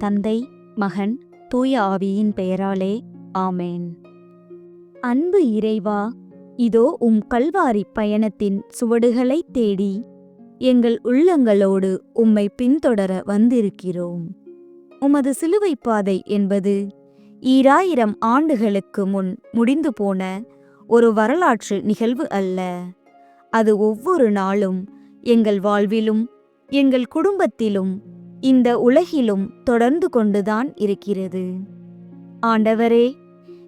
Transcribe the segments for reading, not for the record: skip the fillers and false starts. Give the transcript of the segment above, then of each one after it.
தந்தை, மகன், தூய ஆவியின் பெயராலே ஆமேன். அன்பு இறைவா, இதோ கல்வாரி பயணத்தின் சுவடுகளைத் தேடி எங்கள் உள்ளங்களோடு உம்மை பின்தொடர வந்திருக்கிறோம். உமது சிலுவைப் பாதை என்பது 2000 ஆண்டுகளுக்கு முன் முடிந்து போன ஒரு வரலாற்று நிகழ்வு அல்ல. அது ஒவ்வொரு நாளும் எங்கள் வாழ்விலும் எங்கள் குடும்பத்திலும் இந்த உலகிலும் தொடர்ந்து கொண்டுதான் இருக்கிறது. ஆண்டவரே,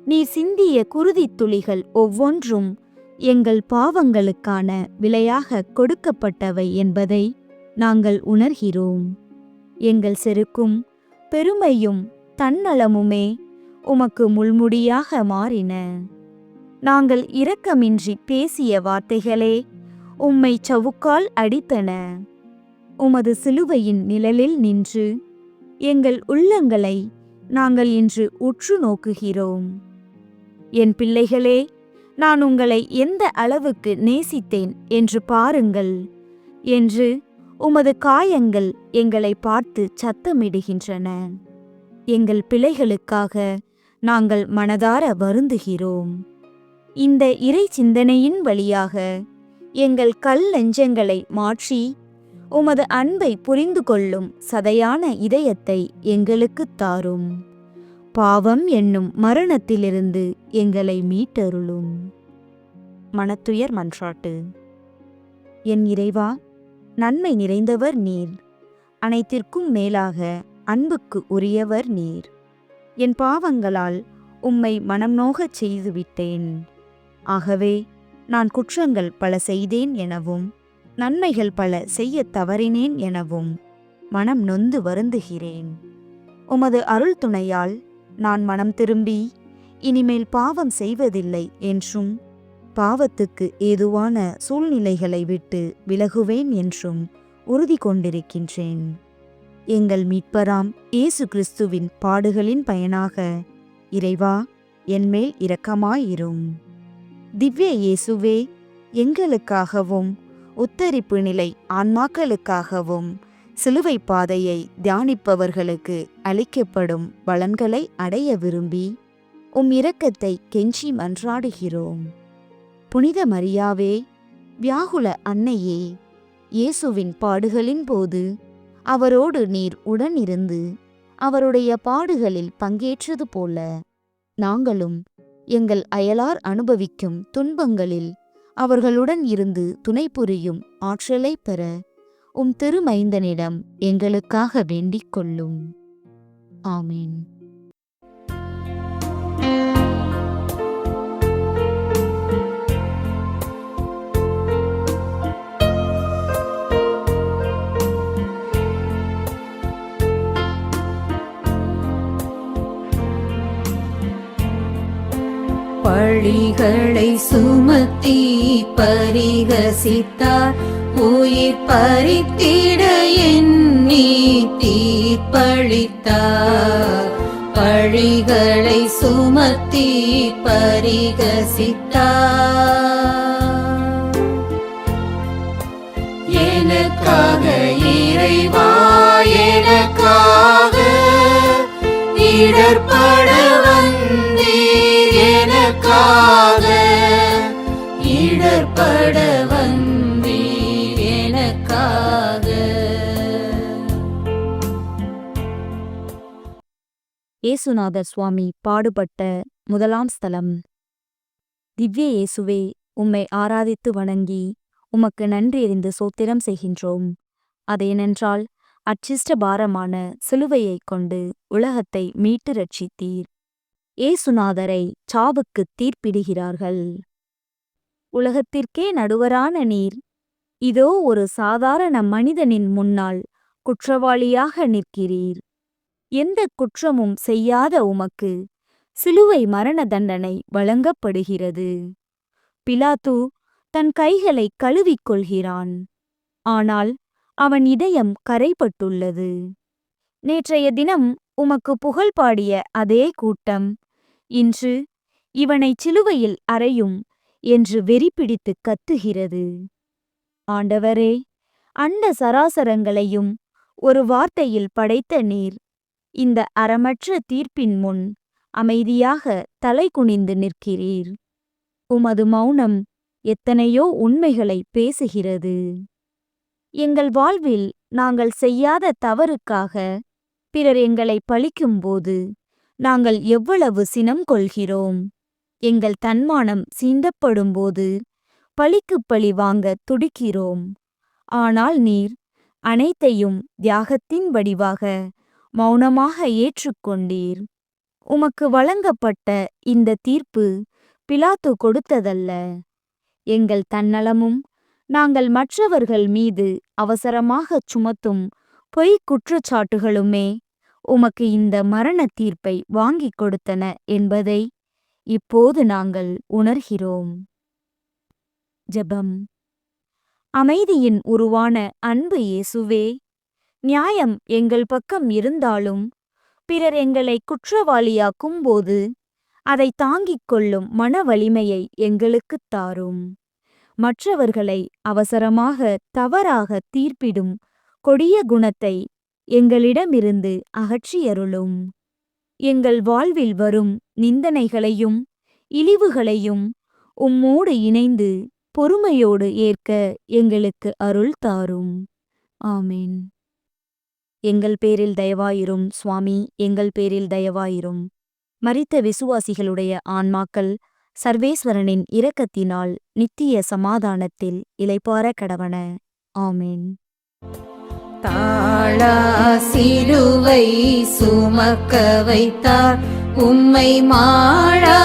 நீர் சிந்திய குருதித் துளிகள் ஒவ்வொன்றும் எங்கள் பாவங்களுக்கான விலையாக கொடுக்கப்பட்டவை என்பதை நாங்கள் உணர்கிறோம். எங்கள் செருக்கும் பெருமையும் தன்னலமுமே உமக்கு முள்முடியாக மாறின. நாங்கள் இரக்கமின்றி பேசிய வார்த்தைகளே உம்மை சவுக்கால் அடித்தன. உமது சிலுவையின் நிழலில் நின்று எங்கள் உள்ளங்களை நாங்கள் இன்று உற்று நோக்குகிறோம். என் பிள்ளைகளே, நான் உங்களை எந்த அளவுக்கு நேசித்தேன் என்று பாருங்கள் என்று உமது காயங்கள் எங்களை பார்த்து சத்தமிடுகின்றன. எங்கள் பிள்ளைகளுக்காக நாங்கள் மனதார வருந்துகிறோம். இந்த இறை சிந்தனையின் வழியாக எங்கள் கல் நெஞ்சங்களை மாற்றி உமது அன்பை புரிந்து கொள்ளும் சதையான இதயத்தை எங்களுக்குத் தாரும். பாவம் என்னும் மரணத்திலிருந்து எங்களை மீட்டருளும். மனத்துயர் மன்றாட்டு. என் இறைவா, நன்மை நிறைந்தவர் நீர். அனைத்திற்கும் மேலாக அன்புக்கு உரியவர் நீர். என் பாவங்களால் உம்மை மனம் நோகச் செய்துவிட்டேன். ஆகவே நான் குற்றங்கள் பல செய்தேன் எனவும் நன்மைகள் பல செய்ய தவறினேன் எனவும் மனம் நொந்து வருந்துகிறேன். உமது அருள் துணையால் நான் மனம் திரும்பி இனிமேல் பாவம் செய்வதில்லை என்றும் பாவத்துக்கு ஏதுவான சூழ்நிலைகளை விட்டு விலகுவேன் என்றும் உறுதி கொண்டிருக்கின்றேன். எங்கள் மீட்பராம் இயேசு கிறிஸ்துவின் பாடுகளின் பயனாக இறைவா, என்மேல் இரக்கமாயிரும். திவ்ய இயேசுவே, எங்களுக்காகவும் உத்தரிப்பு நிலை ஆன்மாக்களுக்காகவும் சிலுவை பாதையை தியானிப்பவர்களுக்கு அளிக்கப்படும் பலன்களை அடைய விரும்பி இரக்கத்தை கெஞ்சி மன்றாடுகிறோம். புனித மரியாவே, வியாகுல அன்னையே, இயேசுவின் பாடுகளின் போது அவரோடு நீர் உடனிருந்து அவருடைய பாடுகளில் பங்கேற்றது போல நாங்களும் எங்கள் அயலார் அனுபவிக்கும் துன்பங்களில் அவர்களுடன் இருந்து துணை புரியும் ஆற்றலை பெற திருமைந்தனிடம் எங்களுக்காக வேண்டிக் கொள்ளும். ஆமீன். பழிகளை சுமத்தி பரிகசித்தார், உயிர் பறித்திட எண்ணி தீர்ப்பளித்தார். பழிகளை சுமத்தி பரிகசித்தார். எனக்காக இறைவா, எனக்காக இடர்பட வந்தீர். எனக்காக இடர்பட வந்தீர். எனக்காக. இயேசுநாதர் சுவாமி பாடுபட்ட முதலாம் ஸ்தலம். திவ்ய இயேசுவே, உம்மை ஆராதித்து வணங்கி உமக்கு நன்றியறிந்து சோத்திரம் செய்கின்றோம். அதேனென்றால் அச்சிஷ்ட பாரமான சிலுவையைக் கொண்டு உலகத்தை மீட்டு ரட்சித்தீர். இயேசுநாதரை சாவுக்குத் தீர்ப்பிடுகிறார்கள். உலகத்திற்கே நடுவரான நீர் இதோ ஒரு சாதாரண மனிதனின் முன்னால் குற்றவாளியாக நிற்கிறீர். எந்த குற்றமும் செய்யாத உமக்கு சிலுவை மரண தண்டனை வழங்கப்படுகிறது. பிலாத்து தன் கைகளை கழுவிக்கொள்கிறான். ஆனால் அவன் இதயம் கரைபட்டுள்ளது. நேற்றைய தினம் உமக்கு புகழ் பாடிய அதே கூட்டம் இன்று இவனை சிலுவையில் அறையும் என்று வெறிபிடித்து கத்துகிறது. ஆண்டவரே, அண்ட சராசரங்களையும் ஒரு வார்த்தையில் படைத்த நீர் இந்த அறமற்ற தீர்ப்பின் முன் அமைதியாக தலை குனிந்து நிற்கிறீர். உமது மௌனம் எத்தனையோ உண்மைகளை பேசுகிறது. எங்கள் வாழ்வில் நாங்கள் செய்யாத தவறுக்காக பிறர் எங்களை பழிக்கும்போது நாங்கள் எவ்வளவு சினம் கொள்கிறோம். எங்கள் தன்மானம் சீண்டப்படும்போது பழிக்கு பழி வாங்க துடிக்கிறோம். ஆனால் நீர் அனைத்தையும் தியாகத்தின் வடிவாக மௌனமாக ஏற்றுக்கொண்டீர். உமக்கு வழங்கப்பட்ட இந்த தீர்ப்பு பிலாத்து கொடுத்ததல்ல. எங்கள் தன்னலமும் நாங்கள் மற்றவர்கள் மீது அவசரமாகச் சுமத்தும் பொய் குற்றச்சாட்டுகளுமே உமக்கு இந்த மரண தீர்ப்பை வாங்கிக் கொடுத்தன என்பதை இப்போது நாங்கள் உணர்கிறோம். ஜெபம். அமைதியின் உருவான அன்பு இயேசுவே, நியாயம் எங்கள் பக்கம் இருந்தாலும் பிறர் எங்களை குற்றவாளியாக்கும் போது அதை தாங்கிக் கொள்ளும் மன வலிமையை எங்களுக்குத் தாரும். மற்றவர்களை அவசரமாக தவறாக தீர்ப்பிடும் கொடிய குணத்தை எங்களிடமிருந்து அகற்றியருளும். எங்கள் வாழ்வில் வரும் நிந்தனைகளையும் இழிவுகளையும் உம்மோடு இணைந்து பொறுமையோடு ஏற்க எங்களுக்கு அருள் தாரும். ஆமென். எங்கள் பேரில் தயவாயிரும் சுவாமி, எங்கள் பேரில் தயவாயிரும். மரித்த விசுவாசிகளுடைய ஆன்மாக்கள் சர்வேஸ்வரனின் இரக்கத்தினால் நித்திய சமாதானத்தில் இளைப்பாற கடவன. ஆமென். தாழா சிலுவை சுமக்க வைத்தார், உம்மை மாளா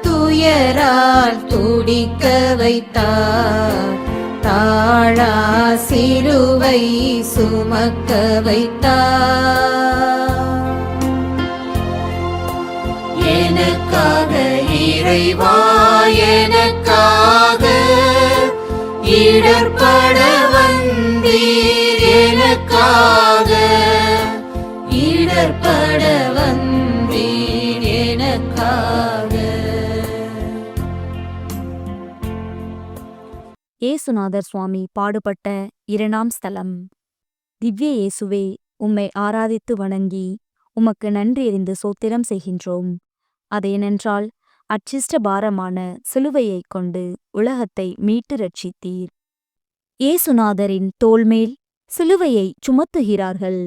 துயரால் துடிக்க வைத்தார். தாழா சிலுவை சுமக்க வைத்தார். எனக்காக இறைவா, எனக்காக இடர்பட வந்தீர். எனக்காக இடர்பட வந்தீர். எனக்காக. ஏசுநாதர் சுவாமி பாடுபட்ட 2ஆம் ஸ்தலம். திவ்ய இயேசுவே, உம்மை ஆராதித்து வணங்கி உமக்கு நன்றியறிந்து சோத்திரம் செய்கின்றோம். அதேனென்றால் அச்சிஷ்ட பாரமான சிலுவையைக் கொண்டு உலகத்தை மீட்டு ரட்சித்தீர். ஏசுநாதரின் தோள்மேல் சிலுவையை சுமத்துகிறார்கள்.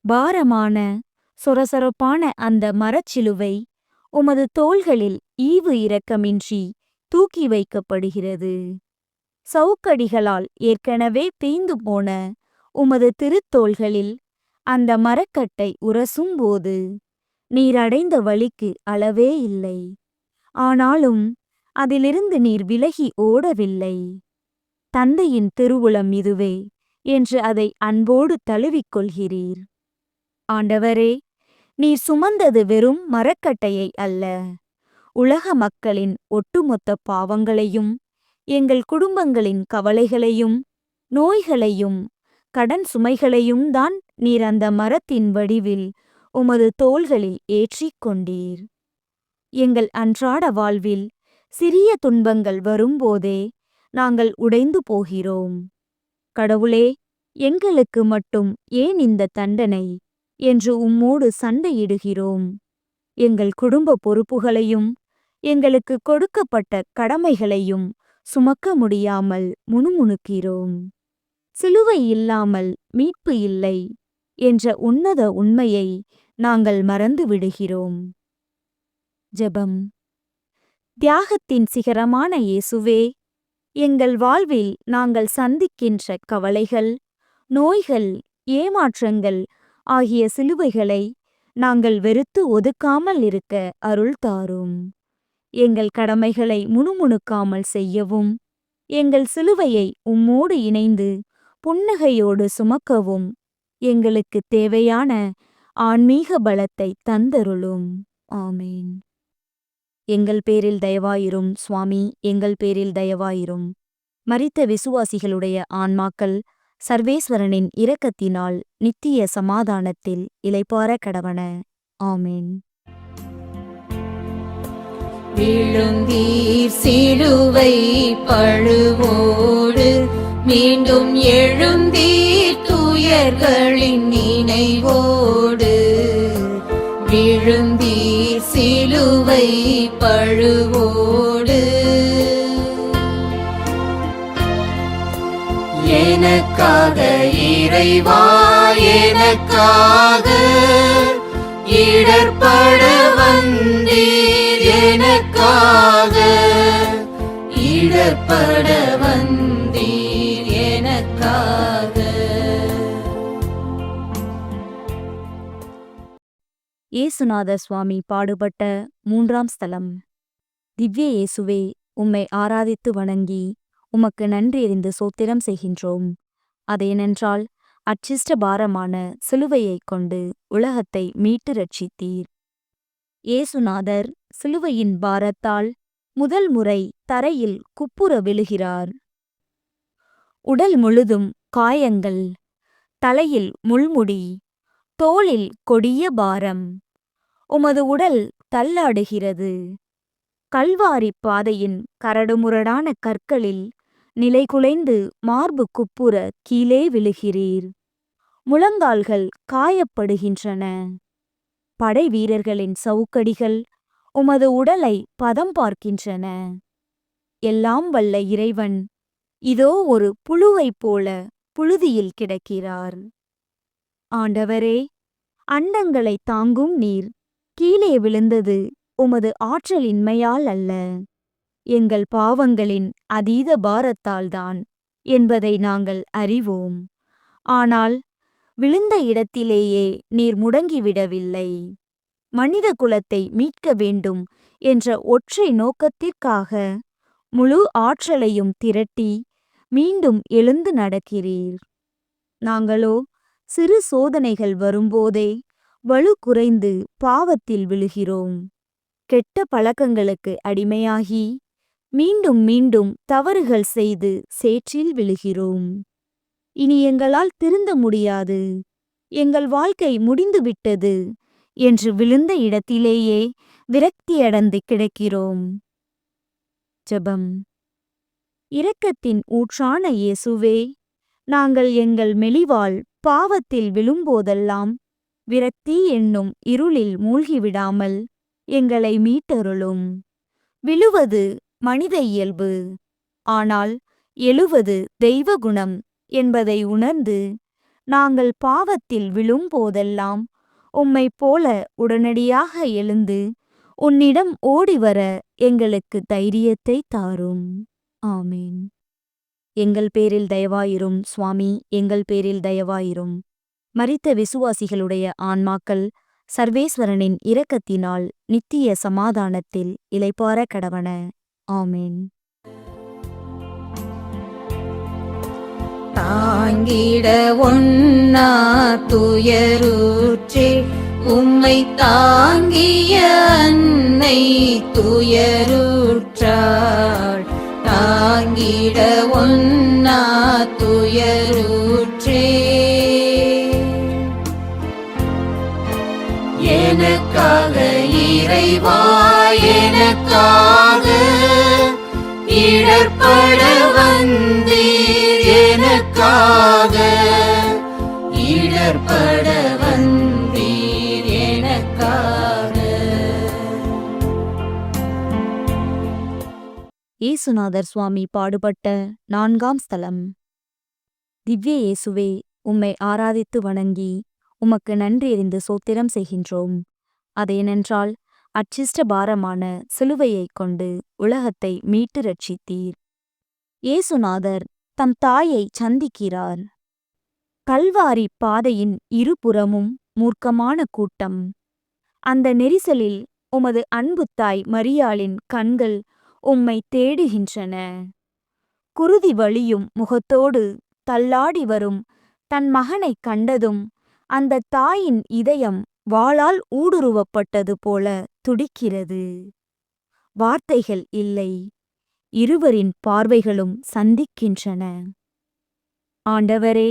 பாரமான சொரசொரப்பான அந்த மரச்சிலுவை உமது தோள்களில் ஈவு இரக்கமின்றி தூக்கி வைக்கப்படுகிறது. சவுக்கடிகளால் ஏற்கனவே தேய்ந்து போன உமது திருத்தோள்களில் அந்த மரக்கட்டை உரசும்போது நீர் அடைந்த வலிக்கு அளவே இல்லை. ஆனாலும் அதிலிருந்து நீர் விலகி ஓடவில்லை. தந்தையின் திருவுளம் இதுவே என்று அதை அன்போடு தழுவிக்கொள்கிறீர். ஆண்டவரே, நீர் சுமந்தது வெறும் மரக்கட்டையை அல்ல, உலக மக்களின் ஒட்டுமொத்த பாவங்களையும் எங்கள் குடும்பங்களின் கவலைகளையும் நோய்களையும் கடன் சுமைகளையும் தான் நீர் அந்த மரத்தின் வடிவில் உமது தோள்களில் ஏற்றிக் கொண்டீர். எங்கள் அன்றாட வாழ்வில் சிறிய துன்பங்கள் வரும்போதே நாங்கள் உடைந்து போகிறோம். கடவுளே, எங்களுக்கு மட்டும் ஏன் இந்த தண்டனை என்று உம்மோடு சண்டையிடுகிறோம். எங்கள் குடும்ப பொறுப்புகளையும் எங்களுக்கு கொடுக்கப்பட்ட கடமைகளையும் சுமக்க முடியாமல் முணுமுணுக்கிறோம். சிலுவை இல்லாமல் மீட்பு இல்லை என்ற உன்னத உண்மையை நாங்கள் மறந்து விடுகிறோம். ஜெபம். தியாகத்தின் சிகரமான இயேசுவே, எங்கள் வாழ்வில் நாங்கள் சந்திக்கின்ற கவலைகள், நோய்கள், ஏமாற்றங்கள் ஆகிய சிலுவைகளை நாங்கள் வெறுத்து ஒதுக்காமல் இருக்க அருள் தாரும். எங்கள் கடமைகளை முணுமுணுக்காமல் செய்யவும், எங்கள் சிலுவையை உம்மோடு இணைந்து புன்னகையோடு சுமக்கவும் எங்களுக்கு தேவையான ஆன்மீக பலத்தை தந்தருளும். ஆமேன். எங்கள் பேரில் தயவாயிரும் சுவாமி, எங்கள் பேரில் தயவாயிரும். மரித்த விசுவாசிகளுடைய ஆன்மாக்கள் சர்வேஸ்வரனின் இரக்கத்தினால் நித்திய சமாதானத்தில் இளைப்பாற கடவன. ஆமேன். விழுந்தீர் சிலுவை பழுவோடு, மீண்டும் எழுந்தீர் துயர்களின் நினைவோடு. சிலுவை பழுவோடு எனக்காக இறைவா எனக்காக இடர்பட வந்தீர் எனக்காக இடர்பட வந்தீர் எனக்காக. இயேசுநாதர் சுவாமி பாடுபட்ட 3ஆம் ஸ்தலம். திவ்ய இயேசுவே, உம்மை ஆராதித்து வணங்கி உமக்கு நன்றியறிந்து சோத்திரம் செய்கின்றோம். அதேனென்றால் அச்சிஷ்ட பாரமான சிலுவையைக் கொண்டு உலகத்தை மீட்டு ரட்சித்தீர். இயேசுநாதர் சிலுவையின் பாரத்தால் முதல் முறை தரையில் குப்புற விழுகிறார். உடல் முழுதும் காயங்கள், தலையில் முள்முடி, தோளில் கொடிய பாரம். உமது உடல் தள்ளாடுகிறது. கல்வாரி பாதையின் கரடுமுரடான கற்களில் நிலைகுலைந்து மார்பு குப்புற கீழே விழுகிறீர். முழங்கால்கள் காயப்படுகின்றன. படை வீரர்களின் சவுக்கடிகள் உமது உடலை பதம் பார்க்கின்றன. எல்லாம் வல்ல இறைவன் இதோ ஒரு புழுவைப் போல புழுதியில் கிடக்கிறார். ஆண்டவரே, அண்டங்களை தாங்கும் நீர் கீழே விழுந்தது உமது ஆற்றலின்மையால் அல்ல, எங்கள் பாவங்களின் அதீத பாரத்தால்தான் என்பதை நாங்கள் அறிவோம். ஆனால் விழுந்த இடத்திலேயே நீர் முடங்கிவிடவில்லை. மனித குலத்தை மீட்க வேண்டும் என்ற ஒற்றை நோக்கத்திற்காக முழு ஆற்றலையும் திரட்டி மீண்டும் எழுந்து நடக்கிறீர். நாங்களோ சிறு சோதனைகள் வரும்போதே வலு குறைந்து பாவத்தில் விழுகிறோம். கெட்ட பழக்கங்களுக்கு அடிமையாகி மீண்டும் மீண்டும் தவறுகள் செய்து சேற்றில் விழுகிறோம். இனி எங்களால் திருந்த முடியாது, எங்கள் வாழ்க்கை முடிந்துவிட்டது என்று விழுந்த இடத்திலேயே விரக்தியடைந்து கிடக்கிறோம். ஜெபம். இரக்கத்தின் ஊற்றான இயேசுவே, நாங்கள் எங்கள் மெலிவால் பாவத்தில் விழும்போதெல்லாம் விரக்தி என்னும் இருளில் மூழ்கிவிடாமல் எங்களை மீட்டருளும். விழுவது மனித இயல்பு, ஆனால் எழுவது தெய்வ குணம் என்பதை உணர்ந்து நாங்கள் பாவத்தில் விழும்போதெல்லாம் உம்மைப் போல உடனடியாக எழுந்து உன்னிடம் ஓடிவர எங்களுக்கு தைரியத்தை தாரும். ஆமீன். எங்கள் பேரில் தயவாயிரும் சுவாமி, எங்கள் பேரில் தயவாயிரும். மரித்த விசுவாசிகளுடைய ஆன்மாக்கள் சர்வேஸ்வரனின் இரக்கத்தினால் நித்திய சமாதானத்தில் இளைப்பாற கடவன. ஆமீன். தாங்கிட ஒன்னா துயருற்றே உம்மை தாங்கிய அன்னை துயருற்றாள். தாங்கிட ஒன்னா துயருற்றே எனக்காக இறைவா எனக்காக இடர்பட வந்தீர் எனக்காக இடர்பட வந்தீர் எனக்காக. இயேசுநாதர் சுவாமி பாடுபட்ட 4ஆம் ஸ்தலம். திவ்ய இயேசுவே, உம்மை ஆராதித்து வணங்கி உமக்கு நன்றியறிந்து சோத்திரம் செய்கின்றோம். அதேனென்றால் அச்சிஷ்ட பாரமான சிலுவையைக் கொண்டு உலகத்தை மீட்டு ரட்சித்தீர். இயேசுநாதர் தம் தாயை சந்திக்கிறார். கல்வாரி பாதையின் இருபுறமும் மூர்க்கமான கூட்டம். அந்த நெரிசலில் உமது அன்பு தாய் மரியாளின் கண்கள் உம்மை தேடுகின்றன. குருதி வழியும் முகத்தோடு தள்ளாடி வரும் தன் மகனைக் கண்டதும் அந்த தாயின் இதயம் வாளால் ஊடுருவப்பட்டது போல துடிக்கிறது. வார்த்தைகள் இல்லை, இருவரின் பார்வைகளும் சந்திக்கின்றன. ஆண்டவரே,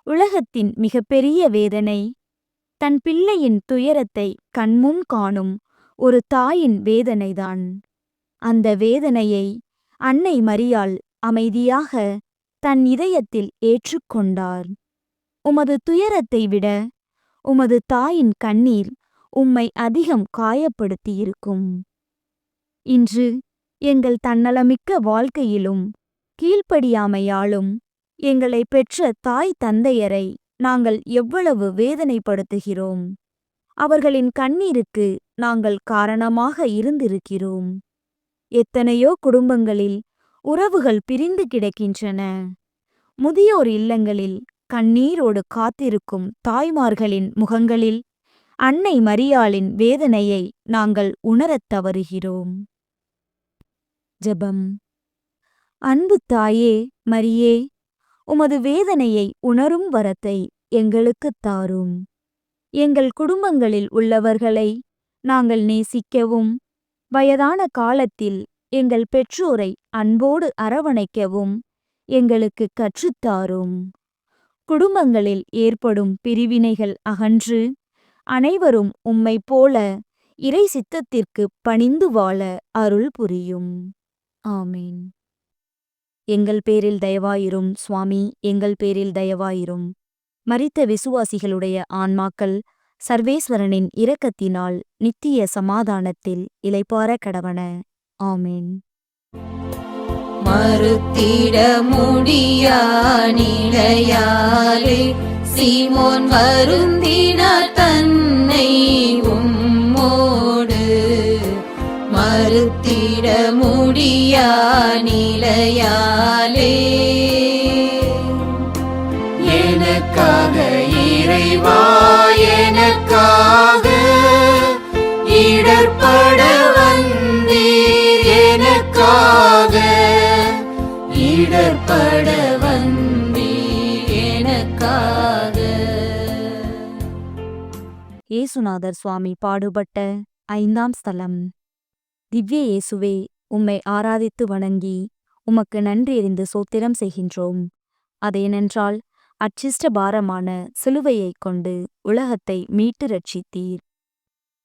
உலகத்தின் மிகப்பெரிய வேதனை தன் பிள்ளையின் துயரத்தை கண்முன் காணும் ஒரு தாயின் வேதனைதான். அந்த வேதனையை அன்னை மரியாள் அமைதியாக தன் இதயத்தில் ஏற்றுக்கொண்டார். உமது துயரத்தை விட உமது தாயின் கண்ணீர் உம்மை அதிகம் காயப்படுத்தியிருக்கும். இன்று எங்கள் தன்னலமிக்க வாழ்க்கையிலும் கீழ்ப்படியாமையாலும் எங்களை பெற்ற தாய் தந்தையரை நாங்கள் எவ்வளவு வேதனைப்படுத்துகிறோம். அவர்களின் கண்ணீருக்கு நாங்கள் காரணமாக இருந்திருக்கிறோம். எத்தனையோ குடும்பங்களில் உறவுகள் பிரிந்து கிடக்கின்றன. முதியோர் இல்லங்களில் கண்ணீரோடு காத்திருக்கும் தாய்மார்களின் முகங்களில் அன்னை மரியாளின் வேதனையை நாங்கள் உணரத் தவறுகிறோம். ஜெபம். அன்பு தாயே மரியே, உமது வேதனையை உணரும் வரத்தை எங்களுக்குத் தாரும். எங்கள் குடும்பங்களில் உள்ளவர்களை நாங்கள் நேசிக்கவும், வயதான காலத்தில் எங்கள் பெற்றோரை அன்போடு அரவணைக்கவும் எங்களுக்கு கற்றுத்தாரும். குடும்பங்களில் ஏற்படும் பிரிவினைகள் அகன்று அனைவரும் உம்மைப் போல இறை சித்தத்திற்கு பணிந்து வாழ அருள் புரியும். ஆமீன். எங்கள் பேரில் தயவாயிரும் சுவாமி, எங்கள் பேரில் தயவாயிரும். மரித்த விசுவாசிகளுடைய ஆன்மாக்கள் சர்வேஸ்வரனின் இரக்கத்தினால் நித்திய சமாதானத்தில் இளைப்பாற கடவன. ஆமீன். மறுத்திட முடியா நிலையாலே சீமோன் வருந்தினார் தன்னை உம்மோடு. மறுத்திட முடியா நிலையாலே எனக்காக இறைவா, எனக்காக இடர்பட வந்தீர், எனக்காக இடர்பட வந்தீர், எனக்காக. இயேசுநாதர் சுவாமி பாடுபட்ட 5ஆம் ஸ்தலம். திவ்ய இயேசுவே, உம்மை ஆராதித்து வணங்கி உமக்கு நன்றியறிந்து சோத்திரம் செய்கின்றோம். அதேனென்றால் அச்சிஷ்ட பாரமான சிலுவையைக் கொண்டு உலகத்தை மீட்டு ரட்சித்தீர்.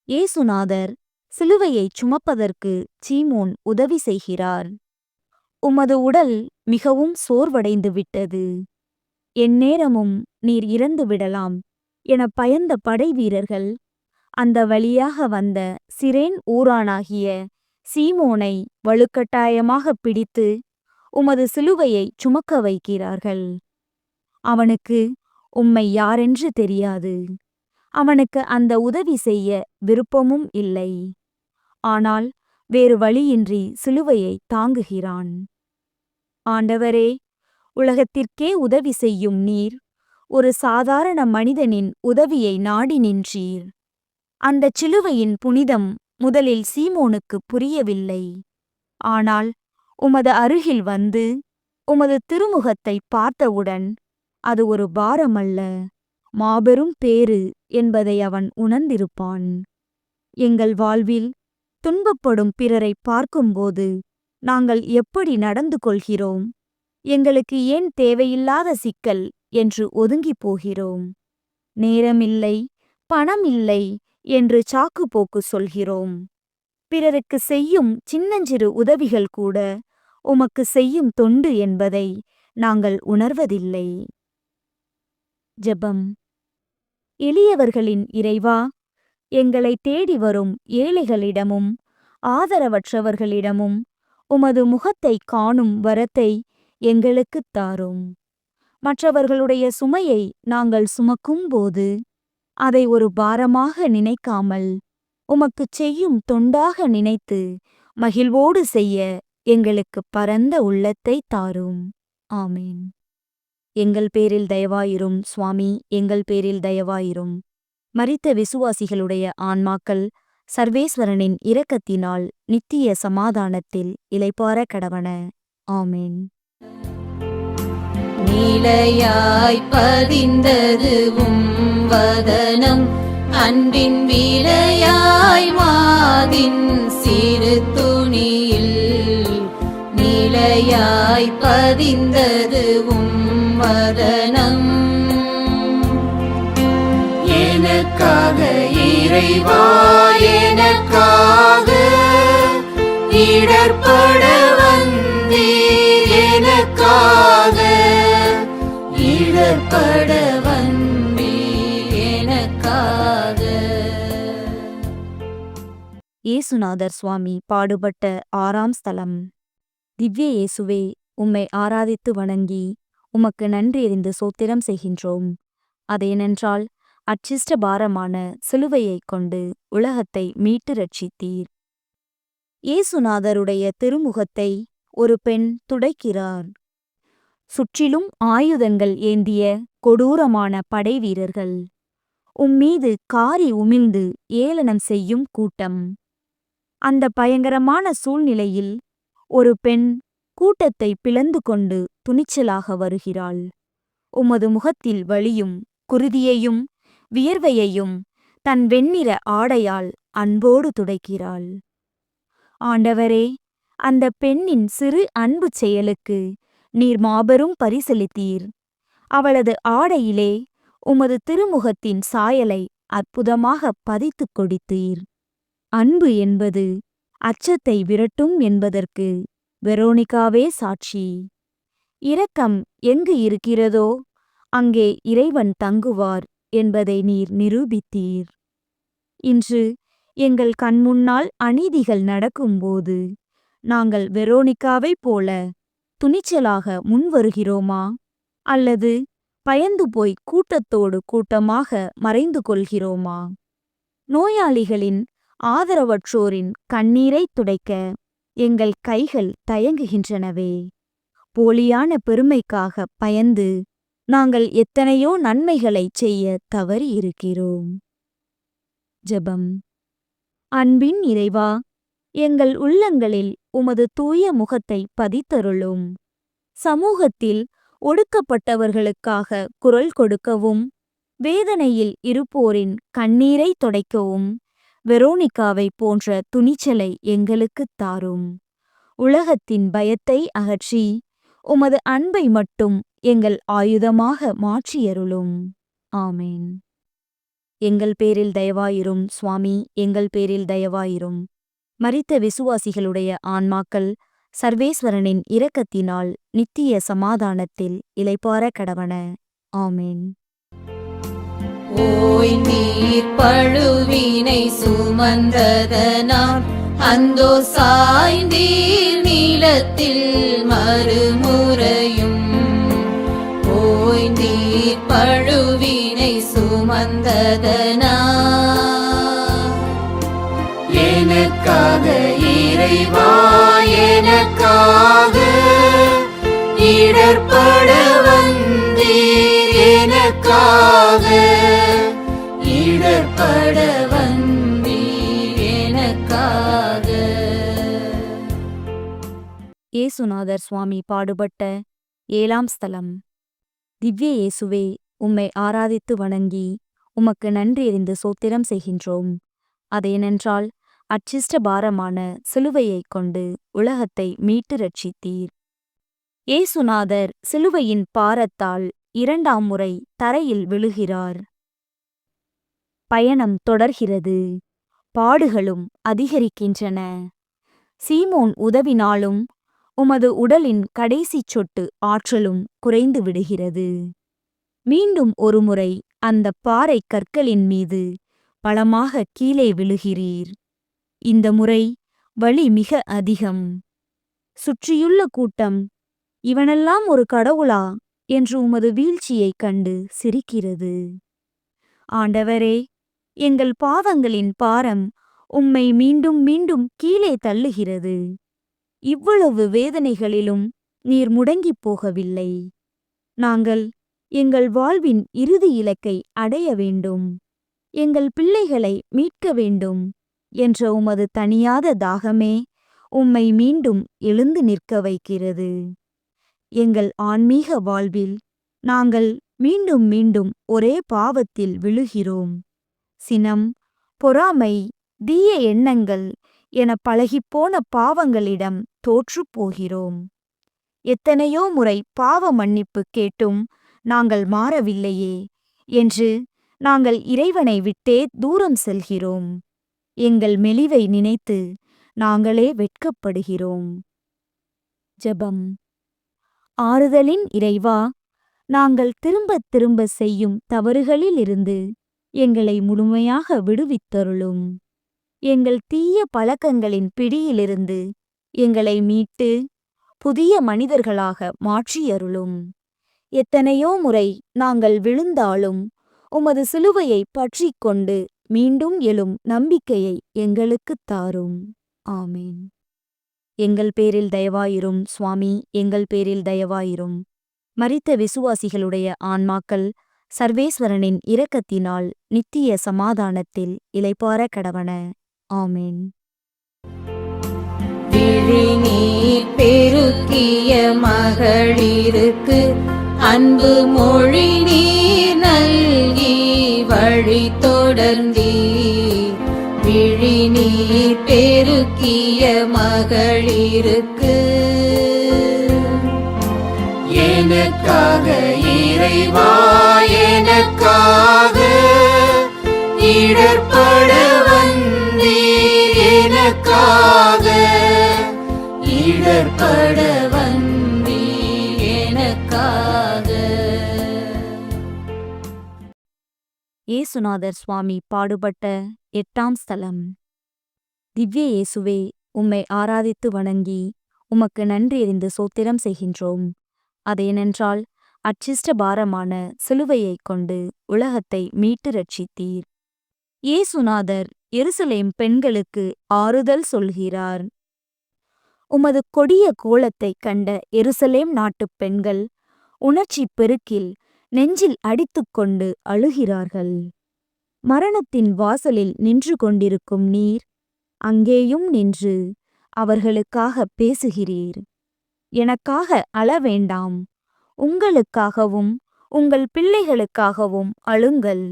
இயேசுநாதர் சிலுவையைச் சுமப்பதற்கு சீமோன் உதவி செய்கிறார். உமது உடல் மிகவும் சோர்வடைந்து விட்டது, எந்நேரமும் நீர் இறந்து விடலாம் என பயந்த படை வீரர்கள் அந்த வழியாக வந்த சிரேன் ஊரானாகிய சீமோனை வலுக்கட்டாயமாக பிடித்து உமது சிலுவையை சுமக்க வைக்கிறார்கள். அவனுக்கு உம்மை யாரென்று தெரியாது. அவனுக்கு அந்த உதவி செய்ய விருப்பமும் இல்லை. ஆனால் வேறு வழியின்றி சிலுவையை தாங்குகிறான். ஆண்டவரே, உலகத்திற்கே உதவி செய்யும் நீர் ஒரு சாதாரண மனிதனின் உதவியை நாடி நின்றீர். அந்தச் சிலுவையின் புனிதம் முதலில் சீமோனுக்கு புரியவில்லை. ஆனால் உமது அருகில் வந்து உமது திருமுகத்தை பார்த்தவுடன் அது ஒரு பாரமல்ல, மாபெரும் பேறு என்பதை அவன் உணர்ந்திருப்பான். எங்கள் வாழ்வில் துன்பப்படும் பிறரை பார்க்கும்போது நாங்கள் எப்படி நடந்து கொள்கிறோம்? எங்களுக்கு ஏன் தேவையில்லாத சிக்கல் என்று ஒதுங்கிப் போகிறோம்? நேரமில்லை, பணம் இல்லை என்று சாக்குப்போக்கு சொல்கிறோம். பிறருக்கு செய்யும் சின்னஞ்சிறு உதவிகள் கூட உமக்கு செய்யும் தொண்டு என்பதை நாங்கள் உணர்வதில்லை. ஜெபம். எளியவர்களின் இறைவா, எங்களை தேடி வரும் ஏழைகளிடமும் ஆதரவற்றவர்களிடமும் உமது முகத்தை காணும் வரத்தை எங்களுக்குத் தாரும். மற்றவர்களுடைய சுமையை நாங்கள் சுமக்கும்போது அதை ஒரு பாரமாக நினைக்காமல் உமக்குச் செய்யும் தொண்டாக நினைத்து மகிழ்வோடு செய்ய எங்களுக்கு பரந்த உள்ளத்தை தாரும். ஆமீன். எங்கள் பேரில் தயவாயிரும் சுவாமி, எங்கள் பேரில் தயவாயிரும். மரித்த விசுவாசிகளுடைய ஆன்மாக்கள் சர்வேஸ்வரனின் இரக்கத்தினால் நித்திய சமாதானத்தில் இளைப்பாற கடவன. ஆமீன். நிலையாய் பதிந்தது வதனம், அன்பின் விலையாய் மாதின் சிறு துணியில். நிலையாய் பதிந்தது வதனம், எனக்காக இறைவா, எனக்காக இடர்பட வந்தீர், எனக்காக இடர்பட இயேசுநாதர் சுவாமி பாடுபட்ட 6ஆம் ஸ்தலம். திவ்ய இயேசுவே, உம்மை ஆராதித்து வணங்கி உமக்கு நன்றியறிந்து சோத்திரம் செய்கின்றோம். அதேனென்றால் அச்சிஷ்ட பாரமான சிலுவையைக் கொண்டு உலகத்தை மீட்டு ரட்சித்தீர். இயேசுநாதருடைய திருமுகத்தை ஒரு பெண் துடைக்கிறார். சுற்றிலும் ஆயுதங்கள் ஏந்திய கொடூரமான படைவீரர்கள். உம்மீது காரி உமிழ்ந்து ஏளனம் செய்யும் கூட்டம். அந்த பயங்கரமான சூழ்நிலையில் ஒரு பெண் கூட்டத்தை பிளந்து கொண்டு துணிச்சலாக வருகிறாள். உமது முகத்தில் வலியும் குருதியையும் வியர்வையையும் தன் வெண்ணிற ஆடையால் அன்போடு துடைக்கிறாள். ஆண்டவரே, அந்த பெண்ணின் சிறு அன்பு செயலுக்கு நீர் மாபெரும் பரிசளித்தீர். அவளது ஆடையிலே உமது திருமுகத்தின் சாயலை அற்புதமாக பதித்துக் கொடுத்தீர். அன்பு என்பது அச்சத்தை விரட்டும் என்பதற்கு வெரோனிகாவே சாட்சி. இரக்கம் எங்கு இருக்கிறதோ அங்கே இறைவன் தங்குவார் என்பதை நீர் நிரூபித்தீர். இன்று எங்கள் கண்முன்னால் அநீதிகள் நடக்கும்போது நாங்கள் வெரோனிகாவைப் போல துணிச்சலாக முன்வருகிறோமா, அல்லது பயந்து போய் கூட்டத்தோடு கூட்டமாக மறைந்து கொள்கிறோமா? நோயாளிகளின் ஆதரவற்றோரின் கண்ணீரைத் துடைக்க எங்கள் கைகள் தயங்குகின்றனவே. போலியான பெருமைக்காக பயந்து நாங்கள் எத்தனையோ நன்மைகளைச் செய்ய தவறியிருக்கிறோம். ஜெபம். அன்பின் இறைவா, எங்கள் உள்ளங்களில் உமது தூய முகத்தை பதித்தருளும். சமூகத்தில் ஒடுக்கப்பட்டவர்களுக்காக குரல் கொடுக்கவும், வேதனையில் இருப்போரின் கண்ணீரை துடைக்கவும் வெரோனிகாவை போன்ற துணிச்சலை எங்களுக்குத் தாரும். உலகத்தின் பயத்தை அகற்றி உமது அன்பை மட்டும் எங்கள் ஆயுதமாக மாற்றியருளும். ஆமேன். எங்கள் பேரில் தயவாயிரும் சுவாமி, எங்கள் பேரில் தயவாயிரும். மரித்த விசுவாசிகளுடைய ஆன்மாக்கள் சர்வேஸ்வரனின் இரக்கத்தினால் நித்திய சமாதானத்தில் இளைப்பாற கடவன. ஆமேன். ஓய் நீர் பழுவினை சுமந்ததனால் அந்தோ சாய்ந்தீர் நீலத்தில் மறுமுறையும். ஓய் நீர் பழுவினை சுமந்ததனால் எனக்காக இறைவா, எனக்காக இடர்பட வந்தீர். எனக்காக இடர்பட வந்தீர். எனக்காக. இயேசுநாதர் சுவாமி பாடுபட்ட 7ஆம் ஸ்தலம். திவ்ய இயேசுவே, உம்மை ஆராதித்து வணங்கி உமக்கு நன்றியறிந்து சோத்திரம் செய்கின்றோம். அதேனென்றால் அச்சிஷ்ட பாரமான சிலுவையைக் கொண்டு உலகத்தை மீட்டு ரட்சித்தீர். இயேசுநாதர் சிலுவையின் பாரத்தால் 2ஆம் முறை தரையில் விழுகிறார். பயணம் தொடர்கிறது. பாடுகளும் அதிகரிக்கின்றன. சீமோன் உதவினாலும் உமது உடலின் கடைசிச் சொட்டு ஆற்றலும் குறைந்து விடுகிறது. மீண்டும் ஒருமுறை அந்த பாறை கற்களின் மீது பலமாக கீழே விழுகிறீர். இந்த முறை வலி மிக அதிகம். சுற்றியுள்ள கூட்டம், இவனெல்லாம் ஒரு கடவுளா என்று உமது வீழ்ச்சியைக் கண்டு சிரிக்கிறது. ஆண்டவரே, எங்கள் பாவங்களின் பாரம் உம்மை மீண்டும் மீண்டும் கீழே தள்ளுகிறது. இவ்வளவு வேதனைகளிலும் நீர் முடங்கிப் போகவில்லை. நாங்கள் எங்கள் வாழ்வின் இறுதி இலக்கை அடைய வேண்டும், எங்கள் பிள்ளைகளை மீட்க வேண்டும் என்ற உமது தணியாத தாகமே உம்மை மீண்டும் எழுந்து நிற்க வைக்கிறது. எங்கள் ஆன்மீக வாழ்வில் நாங்கள் மீண்டும் மீண்டும் ஒரே பாவத்தில் விழுகிறோம். சினம், பொறாமை, தீய எண்ணங்கள் என பழகிப்போன பாவங்களிடம் தோற்றுப் போகிறோம். எத்தனையோ முறை பாவ மன்னிப்பு கேட்டும் நாங்கள் மாறவில்லையே என்று நாங்கள் இறைவனை விட்டே தூரம் செல்கிறோம். எங்கள் மெலிவை நினைத்து நாங்களே வெட்கப்படுகிறோம். ஜெபம். ஆறுதலின் இறைவா, நாங்கள் திரும்பத் திரும்ப செய்யும் தவறுகளிலிருந்து எங்களை முழுமையாக விடுவித்தருளும். எங்கள் தீய பழக்கங்களின் பிடியிலிருந்து எங்களை மீட்டு புதிய மனிதர்களாக மாற்றியருளும். எத்தனையோ முறை நாங்கள் விழுந்தாலும் உமது சிலுவையை பற்றிக் கொண்டு மீண்டும் எழும் நம்பிக்கையை எங்களுக்குத் தாரும். ஆமேன். எங்கள் பேரில் தயவாயிரும் சுவாமி, எங்கள் பேரில் தயவாயிரும். மரித்த விசுவாசிகளுடைய ஆன்மாக்கள் சர்வேஸ்வரனின் இரக்கத்தினால் நித்திய சமாதானத்தில் இளைப்பாற கடவன. ஆமேன். விழிநீர் பெருக்கிய மகளிருக்கு அன்பு மொழி நீர் நல்கி வழி தொடர்ந்தீர். விழிநீர் பெருக்கிய மகளிருக்கு எனக்காக இறைவா, எனக்காக இடர்பட வந்தீர். எனக்காக இடர்பட வந்தீர். எனக்காக. இயேசுநாதர் சுவாமி பாடுபட்ட 8ஆம் ஸ்தலம். திவ்ய இயேசுவே, உம்மை ஆராதித்து வணங்கி உமக்கு நன்றியறிந்து சோத்திரம் செய்கின்றோம். அதேனென்றால் அச்சிஷ்ட பாரமான சிலுவையைக் கொண்டு உலகத்தை மீட்டு ரட்சித்தீர். இயேசுநாதர் எருசலேம் பெண்களுக்கு ஆறுதல் சொல்கிறார். உமது கொடிய கோலத்தைக் கண்ட எருசலேம் நாட்டுப் பெண்கள் உணர்ச்சிப் பெருக்கில் நெஞ்சில் அடித்துக்கொண்டு அழுகிறார்கள். மரணத்தின் வாசலில் நின்று கொண்டிருக்கும் நீர் அங்கேயும் நின்று அவர்களுக்காக பேசுகிறீர். எனக்காக அழ வேண்டாம், உங்களுக்காகவும் உங்கள் பிள்ளைகளுக்காகவும் அழுங்கள்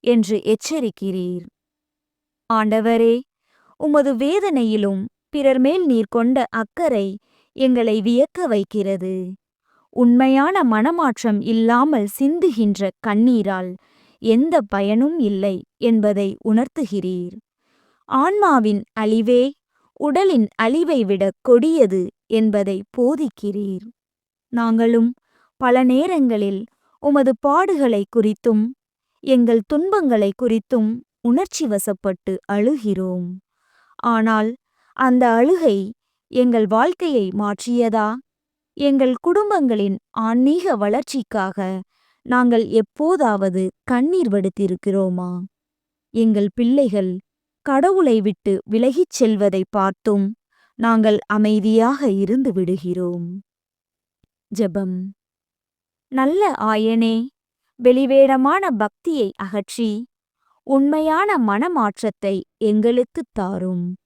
என்று எச்சரிக்கிறீர். ஆண்டவரே, உமது வேதனையிலும் பிறர் மேல் நீர் கொண்ட அக்கறை எங்களை வியக்க வைக்கிறது. உண்மையான மனமாற்றம் இல்லாமல் சிந்துகின்ற கண்ணீரால் எந்த பயனும் இல்லை என்பதை உணர்த்துகிறீர். ஆன்மாவின் அழிவே உடலின் அழிவை விட கொடியது என்பதை போதிக்கிறீர். நாங்களும் பல நேரங்களில் உமது பாடுகளை குறித்தும் எங்கள் துன்பங்களை குறித்தும் உணர்ச்சி வசப்பட்டு அழுகிறோம். ஆனால் அந்த அழுகை எங்கள் வாழ்க்கையை மாற்றியதா? எங்கள் குடும்பங்களின் ஆன்மீக வளர்ச்சிக்காக நாங்கள் எப்போதாவது கண்ணீர் வடித்திருக்கிறோமா? எங்கள் பிள்ளைகள் கடவுளை விட்டு விலகிச் செல்வதை பார்த்தும் நாங்கள் அமைதியாக இருந்து விடுகிறோம். ஜெபம். நல்ல ஆயனே, வெளிவேடமான பக்தியை அகற்றி உண்மையான மனமாற்றத்தை எங்களுக்குத் தாரும்.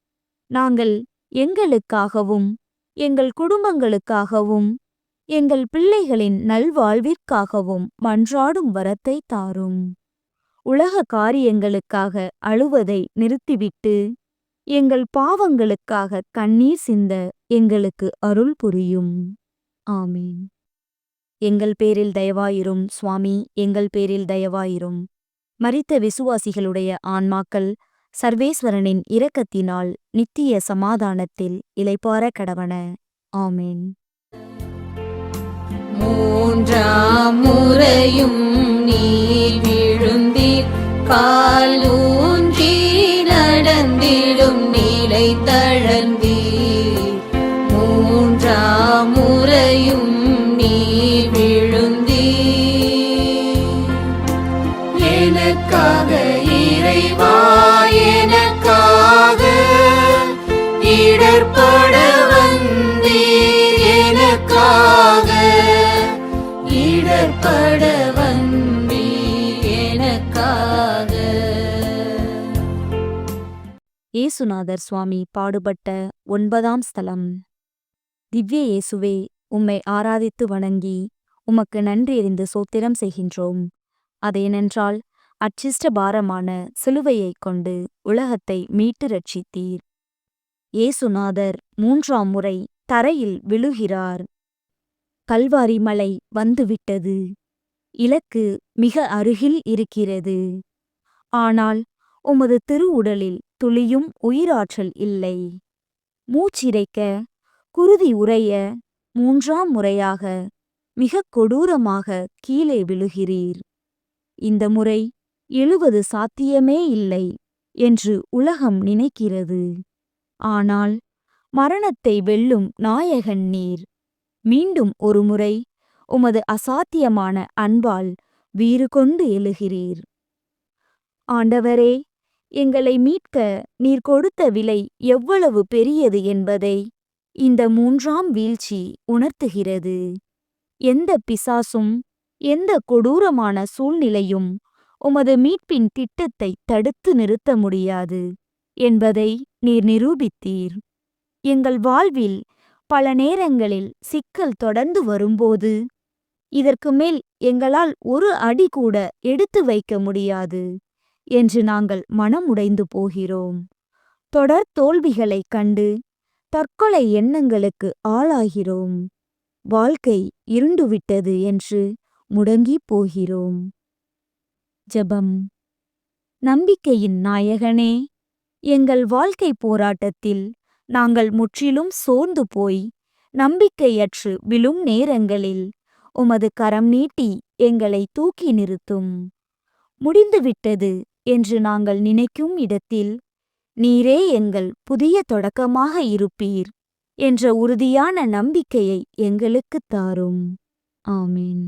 நாங்கள் எங்களுக்காகவும் எங்கள் குடும்பங்களுக்காகவும் எங்கள் பிள்ளைகளின் நல்வாழ்விற்காகவும் மன்றாடும் வரத்தை தாரும். உலக காரியங்களுக்காக அழுவதை நிறுத்திவிட்டு எங்கள் பாவங்களுக்காக கண்ணீர் சிந்த எங்களுக்கு அருள் புரியும். ஆமீன். எங்கள் பேரில் தயவாயிரும் சுவாமி, எங்கள் பேரில் தயவாயிரும். மரித்த விசுவாசிகளுடைய ஆன்மாக்கள் சர்வேஸ்வரனின் இரக்கத்தினால் நித்திய சமாதானத்தில் இளைப்பாற கடவன. ஆமேன். 3ஆம் முறையும் நீர் விழுந்தீர். கால் ஊன்றி நடந்திடும் நிலை தளர்ந்தீர். 3ஆம் முறையும் நீர் விழுந்தீர். எனக்காக இறைவா, எனக்காக இடர்பட வந்தீர். எனக்காக இடர்பட வந்தீர். எனக்காக. இயேசுநாதர் சுவாமி பாடுபட்ட 9ஆம் ஸ்தலம். திவ்ய இயேசுவே, உம்மை ஆராதித்து வணங்கி உமக்கு நன்றியறிந்து சோத்திரம் செய்கின்றோம். அதேனென்றால் அச்சிஷ்ட பாரமான சிலுவையைக் கொண்டு உலகத்தை மீட்டு ரட்சித்தீர். இயேசுநாதர் 3ஆம் முறை தரையில் விழுகிறார். கல்வாரி மலை வந்துவிட்டது. இலக்கு மிக அருகில் இருக்கிறது. ஆனால் உமது திருவுடலில் துளியும் உயிராற்றல் இல்லை. மூச்சிறைக்க, குருதி உறைய 3ஆம் முறையாக மிகக் கொடூரமாக கீழே விழுகிறீர். இந்த முறை எழுவது சாத்தியமே இல்லை. என்று உலகம் நினைக்கிறது. ஆனால் மரணத்தை வெல்லும் நாயகன் நீர். மீண்டும் ஒருமுறை உமது அசாத்தியமான அன்பால் வீறு கொண்டு எழுகிறீர். ஆண்டவரே, எங்களை மீட்க நீர் கொடுத்த விலை எவ்வளவு பெரியது என்பதை இந்த 3ஆம் வீழ்ச்சி உணர்த்துகிறது. எந்த பிசாசும் எந்த கொடூரமான சூழ்நிலையும் உமது மீட்பின் திட்டத்தை தடுத்து நிறுத்த முடியாது என்பதை நீர் நிரூபித்தீர். எங்கள் வாழ்வில் பல நேரங்களில் சிக்கல் தொடர்ந்து வரும்போது இதற்கு மேல் எங்களால் ஒரு அடி கூட எடுத்து வைக்க முடியாது என்று நாங்கள் மனமுடைந்து போகிறோம். தொடர் தோல்விகளைக் கண்டு தற்கொலை எண்ணங்களுக்கு ஆளாகிறோம். வாழ்க்கை இருண்டுவிட்டது என்று முடங்கி போகிறோம். ஜெபம். நம்பிக்கையின் நாயகனே, எங்கள் வாழ்க்கை போராட்டத்தில் நாங்கள் முற்றிலும் சோர்ந்து போய் நம்பிக்கையற்று விழும் நேரங்களில் உமது கரம் நீட்டி எங்களை தூக்கி நிறுத்தும். முடிந்துவிட்டது என்று நாங்கள் நினைக்கும் இடத்தில் நீரே எங்கள் புதிய தொடக்கமாக இருப்பீர் என்ற உறுதியான நம்பிக்கையை எங்களுக்குத் தாரும். ஆமென்.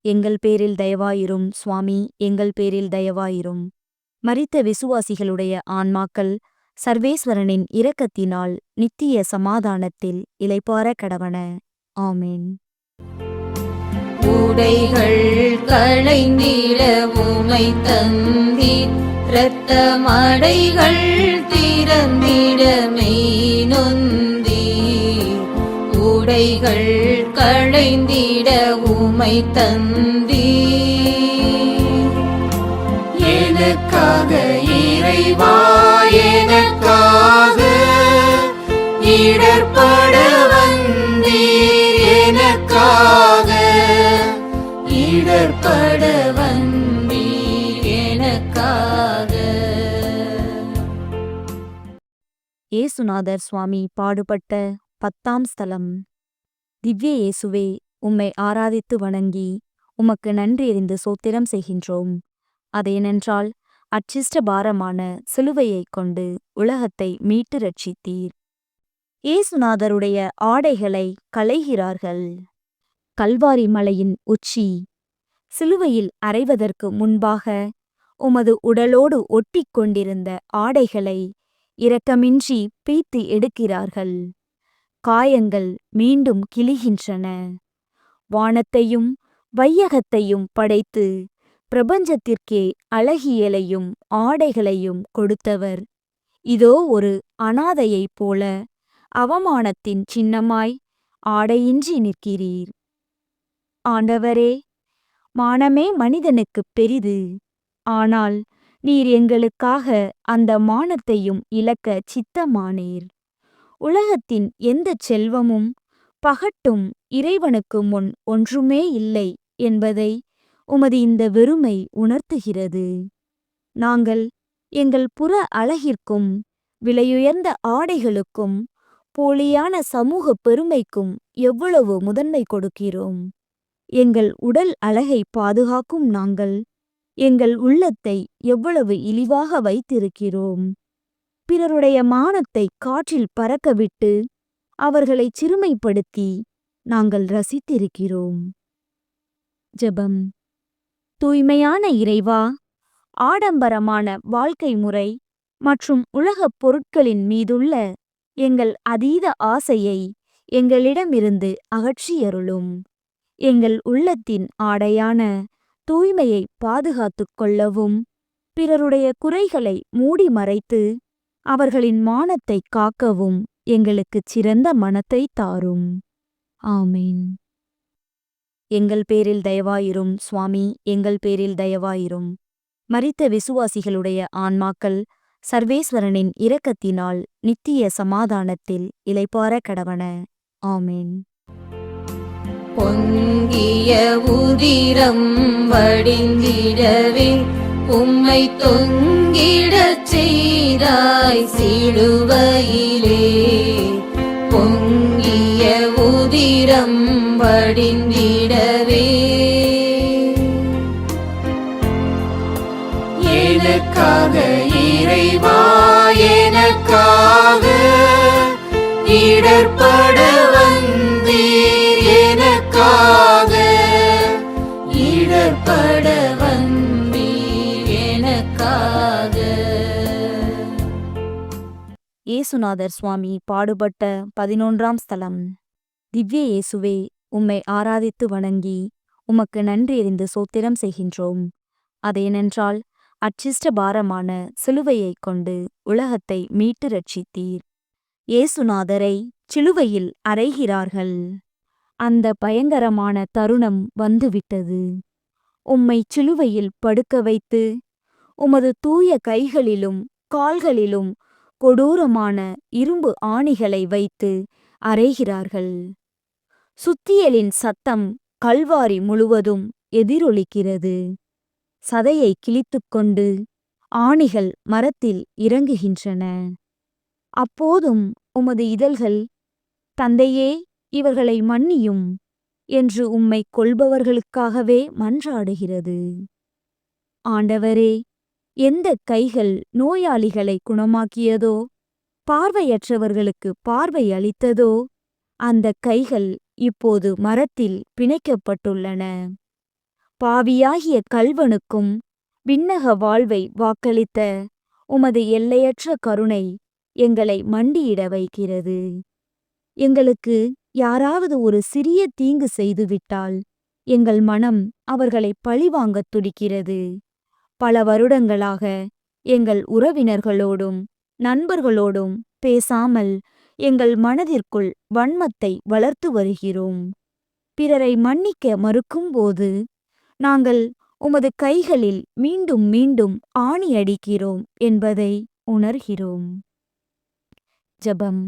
எங்கள் பேரில் தயவாயிரும் சுவாமி, எங்கள் பேரில் தயவாயிரும். மரித்த விசுவாசிகளுடைய ஆன்மாக்கள் சர்வேஸ்வரனின் இரக்கத்தினால் நித்திய சமாதானத்தில் இளைப்பாற கடவன. ஆமென். உடைகள் களைந்திட உமை தந்தீர், இரத்தமடைகள் திறந்திட மெய் நொந்தீர். உடைகள் களைந்திட உமை தந்தீர். எனக்காக இறைவா, எனக்காக இடர்பட வந்தீர். எனக்காக இடர்பட வந்தீர். எனக்காக. இயேசுநாதர் சுவாமி பாடுபட்ட 10ஆம் ஸ்தலம். திவ்ய இயேசுவே, உம்மை ஆராதித்து வணங்கி உமக்கு நன்றியறிந்து சோத்திரம் செய்கின்றோம். அதேனென்றால் அச்சிஷ்ட பாரமான சிலுவையைக் கொண்டு உலகத்தை மீட்டு ரட்சித்தீர். இயேசுநாதருடைய ஆடைகளை களைகிறார்கள். கல்வாரி மலையின் உச்சி சிலுவையில் அறைவதற்கு முன்பாக உமது உடலோடு ஒட்டிக் கொண்டிருந்த ஆடைகளை இரக்கமின்றி பீத்து எடுக்கிறார்கள். காயங்கள் மீண்டும் கிழிகின்றன. வானத்தையும் வையகத்தையும் படைத்து பிரபஞ்சத்திற்கே அழகியலையும் ஆடைகளையும் கொடுத்தவர் இதோ ஒரு அனாதையைப் போல அவமானத்தின் சின்னமாய் ஆடையின்றி நிற்கிறீர். ஆண்டவரே, மானமே மனிதனுக்குப் பெரிது. ஆனால் நீர் எங்களுக்காக அந்த மானத்தையும் இழக்க சித்தமானீர். உலகத்தின் எந்தச் செல்வமும் பகட்டும் இறைவனுக்கு முன் ஒன்றுமே இல்லை என்பதை உமது இந்த வெறுமை உணர்த்துகிறது. நாங்கள் எங்கள் புற அழகிற்கும் விலையுயர்ந்த ஆடைகளுக்கும் போலியான சமூக பெருமைக்கும் எவ்வளவு முதன்மை கொடுக்கிறோம். எங்கள் உடல் அழகை பாதுகாக்கும் நாங்கள் எங்கள் உள்ளத்தை எவ்வளவு இழிவாக வைத்திருக்கிறோம். பிறருடைய மானத்தை காற்றில் பறக்கவிட்டு அவர்களை சிறுமைப்படுத்தி நாங்கள் ரசித்திருக்கிறோம். ஜெபம். தூய்மையான இறைவா, ஆடம்பரமான வாழ்க்கை முறை மற்றும் உலகப் பொருட்களின் மீதுள்ள எங்கள் அதீத ஆசையை எங்களிடமிருந்து அகற்றியருளும். எங்கள் உள்ளத்தின் ஆடையான தூய்மையை பாதுகாத்துக் கொள்ளவும் பிறருடைய குறைகளை மூடி மறைத்து அவர்களின் மானத்தை காக்கவும் எங்களுக்குச் சிறந்த மனத்தை தாரும். ஆமென். எங்கள் பேரில் தயவாயிரும் சுவாமி, எங்கள் பேரில் தயவாயிரும். மரித்த விசுவாசிகளுடைய ஆன்மாக்கள் சர்வேஸ்வரனின் இரக்கத்தினால் நித்திய சமாதானத்தில் இளைப்பாற கடவன. ஆமென். பொங்கிய உதிரம் வடிந்திடவே உம்மை தொங்கிடச் செய்தாய் சிலுவையிலே. பொங்கிய உதிரம் வடிந்திடவே எனக்காக எனக்காக இறைவா எனக்காக இடர்பட வந்தீர் எனக்காக இடர்பட வந்தீர் எனக்காக. இயேசுநாதர் சுவாமி பாடுபட்ட 11ஆம் ஸ்தலம். திவ்ய இயேசுவே, உம்மை ஆராதித்து வணங்கி உமக்கு நன்றியறிந்து சோத்திரம் செய்கின்றோம். அதேனென்றால் அச்சிஷ்ட பாரமான சிலுவையைக் கொண்டு உலகத்தை மீட்டு ரட்சித்தீர். இயேசுநாதரை சிலுவையில் அறைகிறார்கள். அந்த பயங்கரமான தருணம் வந்துவிட்டது. உம்மை சிலுவையில் படுக்க வைத்து உமது தூய கைகளிலும் கால்களிலும் கொடூரமான இரும்பு ஆணிகளை வைத்து அறைகிறார்கள். சுத்தியலின் சத்தம் கல்வாரி முழுவதும் எதிரொலிக்கிறது. சதையை கிழித்துக்கொண்டு ஆணிகள் மரத்தில் இறங்குகின்றன. அப்போதும் உமது இதழ்கள், தந்தையே, இவர்களை மன்னியும் என்று உம்மை கொல்பவர்களுக்காகவே மன்றாடுகிறது. ஆண்டவரே, எந்த கைகள் நோயாளிகளை குணமாக்கியதோ, பார்வையற்றவர்களுக்கு பார்வை அளித்ததோ, அந்த கைகள் இப்போது மரத்தில் பிணைக்கப்பட்டுள்ளன. பாவியாகிய கள்வனுக்கும் விண்ணக வாழ்வை வாக்களித்த உமது எல்லையற்ற கருணை எங்களை மண்டியிட வைக்கிறது. எங்களுக்கு யாராவது ஒரு சிறிய தீங்கு செய்துவிட்டால் எங்கள் மனம் அவர்களை பழிவாங்கத் துடிக்கிறது. பல வருடங்களாக எங்கள் உறவினர்களோடும் நண்பர்களோடும் பேசாமல் எங்கள் மனதிற்குள் வன்மத்தை வளர்த்து வருகிறோம். பிறரை மன்னிக்க மறுக்கும்போது நாங்கள் உமது கைகளில் மீண்டும் மீண்டும் ஆணி அடிக்கிறோம் என்பதை உணர்கிறோம். ஜெபம்.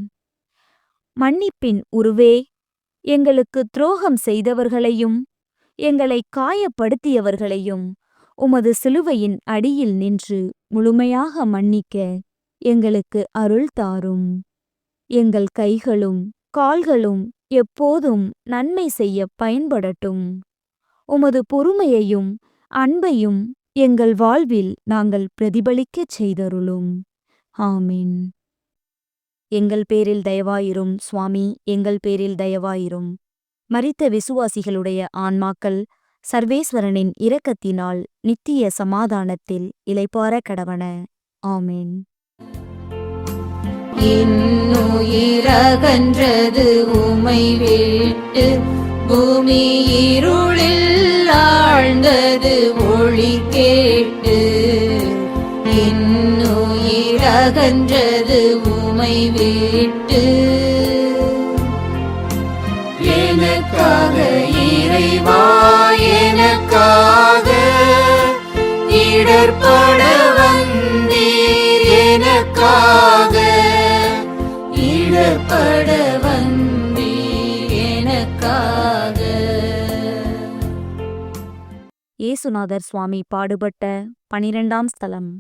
மன்னிப்பின் உருவே, எங்களுக்கு துரோகம் செய்தவர்களையும் எங்களை காயப்படுத்தியவர்களையும் உமது சிலுவையின் அடியில் நின்று முழுமையாக மன்னிக்க எங்களுக்கு அருள் தாரும். எங்கள் கைகளும் கால்களும் எப்போதும் நன்மை செய்ய பயன்படட்டும். உமது பொறுமையையும் அன்பையும் எங்கள் வாழ்வில் நாங்கள் பிரதிபலிக்கச் செய்தருளும். ஆமென். எங்கள் பேரில் தயவாயிரும் சுவாமி, எங்கள் பேரில் தயவாயிரும். மரித்த விசுவாசிகளுடைய ஆன்மாக்கள் சர்வேஸ்வரனின் இரக்கத்தினால் நித்திய சமாதானத்தில் இளைப்பாற கடவன. ஆமென். இன்னுயிரகன்றது உமை விட்டு, பூமி இருளில் ஆழ்ந்தது ஒளி கேட்டு. இன்னுயிரகன்றது உமை விட்டு, எனக்காக இறைவா எனக்காக இடர்பட வந்தீர் எனக்காக இடர்பட வந்தீர் எனக்காக. இயேசுநாதர் சுவாமி பாடுபட்ட 12ஆம் ஸ்தலம்.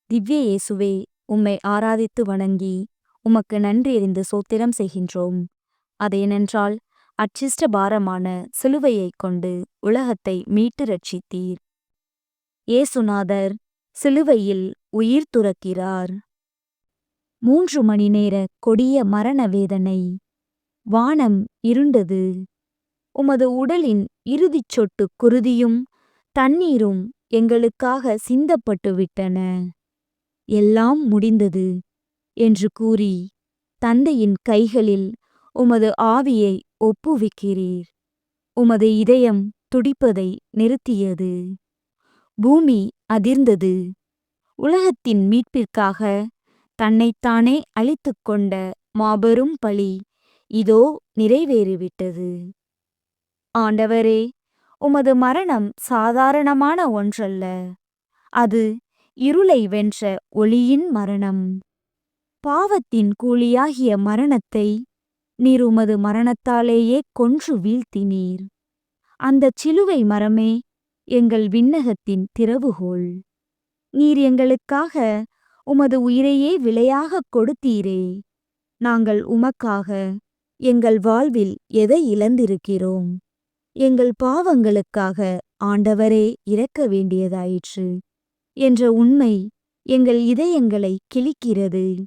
திவ்ய இயேசுவே, உம்மை ஆராதித்து வணங்கி உமக்கு நன்றியறிந்து சோத்திரம் செய்கின்றோம். அதேனென்றால் அச்சிஷ்ட பாரமான சிலுவையைக் கொண்டு உலகத்தை மீட்டு ரட்சித்தீர். இயேசுநாதர் சிலுவையில் உயிர் துறக்கிறார். 3 மணி நேர கொடிய மரண வேதனை. வானம் இருண்டது. உமது உடலின் இறுதிச் சொட்டு குருதியும் தண்ணீரும் எங்களுக்காக சிந்தப்பட்டு விட்டன. எல்லாம் முடிந்தது என்று கூறி தந்தையின் கைகளில் உமது ஆவியை ஒப்புவிக்கிறீர். உமது இதயம் துடிப்பதை நிறுத்தியது. பூமி அதிர்ந்தது. உலகத்தின் மீட்பிற்காக தன்னைத்தானே அழித்துக் கொண்ட மாபெரும் பலி இதோ நிறைவேறிவிட்டது. ஆண்டவரே, உமது மரணம் சாதாரணமான ஒன்றல்ல. அது இருளை வென்ற ஒளியின் மரணம். பாவத்தின் கூலியாகிய மரணத்தை நீர் உமது மரணத்தாலேயே கொன்று வீழ்த்தினீர். அந்தச் சிலுவை மரமே எங்கள் விண்ணகத்தின் திறவுகோல். நீர் எங்களுக்காக உமது உயிரையே விலையாகக் கொடுத்தீரே. நாங்கள் உமக்காக எங்கள் வாழ்வில் எதை இழந்திருக்கிறோம்? எங்கள் பாவங்களுக்காக ஆண்டவரே இறக்க வேண்டியதாயிற்று. என்ற உண்மை எங்கள் இதயங்களை கிழிக்கிறது.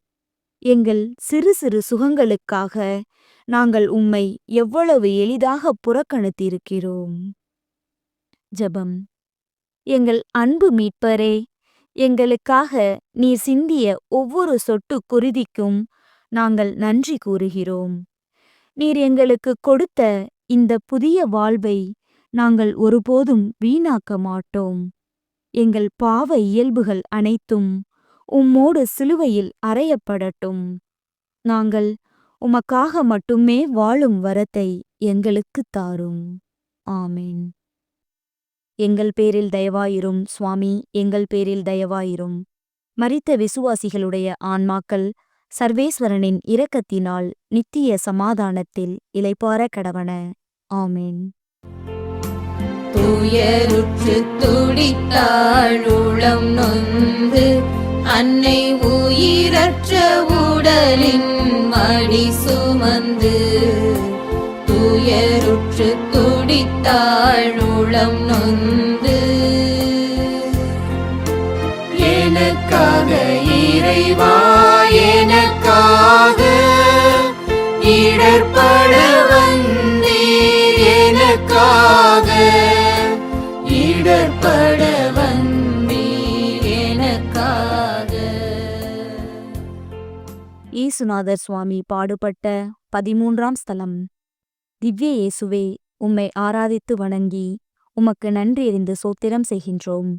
எங்கள் சிறு சிறு சுகங்களுக்காக நாங்கள் உம்மை எவ்வளவு எளிதாக புறக்கணித்திருக்கிறோம். ஜெபம். எங்கள் அன்பு மீட்பரே, எங்களுக்காக நீர் சிந்திய ஒவ்வொரு சொட்டு குருதிக்கும் நாங்கள் நன்றி கூறுகிறோம். நீர் எங்களுக்கு கொடுத்த இந்த புதிய வாழ்வை நாங்கள் ஒருபோதும் வீணாக்க மாட்டோம். எங்கள் பாவ இயல்புகள் அனைத்தும் உம்மோடு சிலுவையில் அறையப்படட்டும். நாங்கள் உமக்காக மட்டுமே வாழும் வரத்தை எங்களுக்குத் தாரும். ஆமென். எங்கள் பேரில் தயவாயிரும் சுவாமி, எங்கள் பேரில் தயவாயிரும். மரித்த விசுவாசிகளுடைய ஆன்மாக்கள் சர்வேஸ்வரனின் இரக்கத்தினால் நித்திய சமாதானத்தில் இளைப்பாற கடவன. ஆமென். துயருற்று துடித்தாள் உளம் நொந்து, அன்னை உயிரற்ற உடலின் மடி சுமந்து. துயருற்று துடித்தாள் உளம் நொந்து, எனக்காக இறைவா எனக்காக இடர்பட வந்தீர், எனக்காக இடர்பட வந்தீர், எனக்காக. இயேசுநாதர் சுவாமி பாடுபட்ட 13ஆம் ஸ்தலம். திவ்ய இயேசுவே, உம்மை ஆராதித்து வணங்கி உமக்கு நன்றியறிந்து சோத்திரம் செய்கின்றோம்.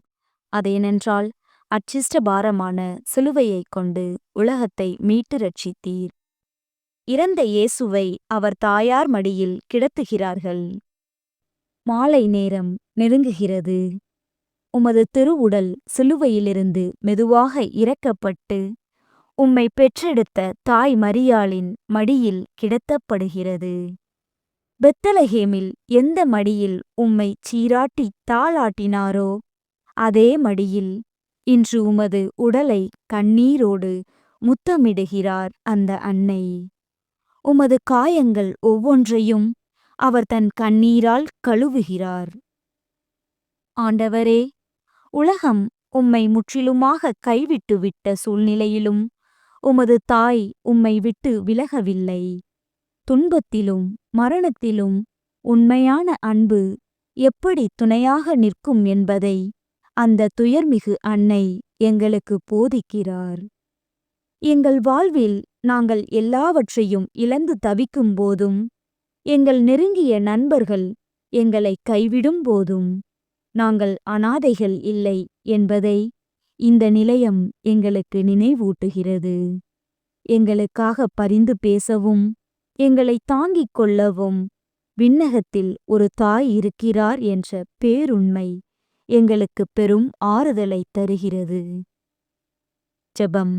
அதேனென்றால் அச்சிஷ்ட பாரமான சிலுவையைக் கொண்டு உலகத்தை மீட்டு ரட்சித்தீர். இறந்த இயேசுவை அவர் தாயார் மடியில் கிடத்துகிறார்கள். மாலை நேரம் நெருங்குகிறது. உமது திருவுடல் சிலுவையிலிருந்து மெதுவாக இறக்கப்பட்டு உம்மை பெற்றெடுத்த தாய் மரியாளின் மடியில் கிடத்தப்படுகிறது. பெத்லகேமில் எந்த மடியில் உம்மை சீராட்டி தாளாட்டினாரோ அதே மடியில் இன்று உமது உடலை கண்ணீரோடு முத்தமிடுகிறார் அந்த அன்னை. உமது காயங்கள் ஒவ்வொன்றையும் அவர் தன் கண்ணீரால் கழுவுகிறார். ஆண்டவரே, உலகம் உம்மை முற்றிலுமாக கைவிட்டுவிட்ட சூழ்நிலையிலும் உமது தாய் உம்மை விட்டு விலகவில்லை. துன்பத்திலும் மரணத்திலும் உண்மையான அன்பு எப்படி துணையாக நிற்கும் என்பதை அந்த துயர்மிகு அன்னை எங்களுக்கு போதிக்கிறார். எங்கள் வாழ்வில் நாங்கள் எல்லாவற்றையும் இழந்து தவிக்கும் போதும், எங்கள் நெருங்கிய நண்பர்கள் எங்களை கைவிடும் போதும் நாங்கள் அனாதைகள் இல்லை என்பதை இந்த நிலையம் எங்களுக்கு நினைவூட்டுகிறது. எங்களுக்காக பரிந்து பேசவும் எங்களை தாங்கிக் கொள்ளவும் விண்ணகத்தில் ஒரு தாய் இருக்கிறார் என்ற பேருண்மை எங்களுக்கு பெரும் ஆறுதலை தருகிறது. ஜெபம்.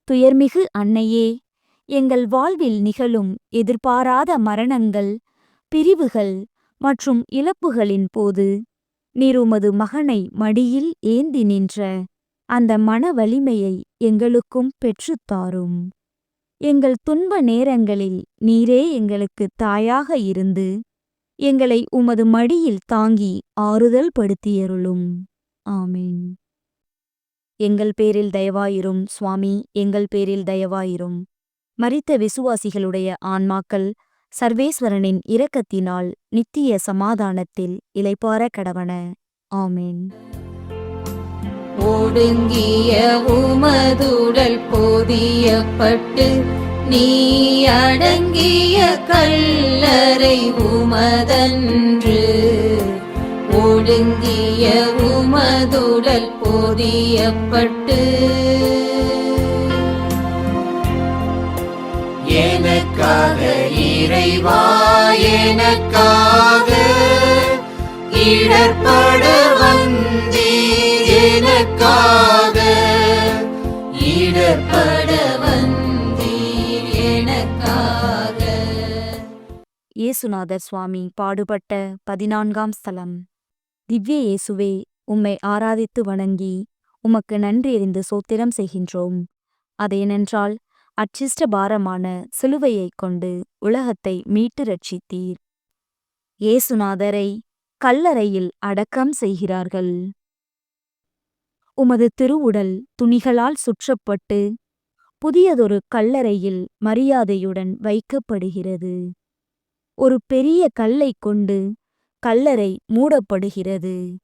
துயர்மிகு அன்னையே, எங்கள் வாழ்வில் நிகழும் எதிர்பாராத மரணங்கள், பிரிவுகள் மற்றும் இழப்புகளின் போது நீர் உமது மகனை மடியில் ஏந்தி நின்ற அந்த மன வலிமையை எங்களுக்கும் பெற்றுத்தாரும். எங்கள் துன்ப நேரங்களில் நீரே எங்களுக்கு தாயாக இருந்து எங்களை உமது மடியில் தாங்கி ஆறுதல் படுத்தியருளும். ஆமென். எங்கள் பேரில் தயவாயிரும் சுவாமி, எங்கள் பேரில் தயவாயிரும். மரித்த விசுவாசிகளுடைய ஆன்மாக்கள் சர்வேஸ்வரனின் இரக்கத்தினால் நித்திய சமாதானத்தில் இளைப்பாற கடவன. ஆமென். ஒடுங்கிய உமதுடல் போதியப்பட்டு நீ அடங்கிய கல்லறை உமதன்று. ஒடுங்கிய உமதுடல் போதியப்பட்டு எனக்காக இறைவா எனக்காக இடர்பட வந்தீர், எனக்காக இடர்பட வந்தீர், எனக்காக. இயேசுநாதர் சுவாமி பாடுபட்ட 14ஆம் ஸ்தலம். திவ்ய இயேசுவே, உம்மை ஆராதித்து வணங்கி உமக்கு நன்றியறிந்து சோத்திரம் செய்கின்றோம். அதேனென்றால் அச்சிஷ்ட பாரமான சிலுவையைக் கொண்டு உலகத்தை மீட்டு ரட்சித்தீர். இயேசுநாதரை கல்லறையில் அடக்கம் செய்கிறார்கள். உமது திருவுடல் துணிகளால் சுற்றப்பட்டு புதியதொரு கல்லறையில் மரியாதையுடன் வைக்கப்படுகிறது. ஒரு பெரிய கல்லைக் கொண்டு கல்லறை மூடப்படுகிறது.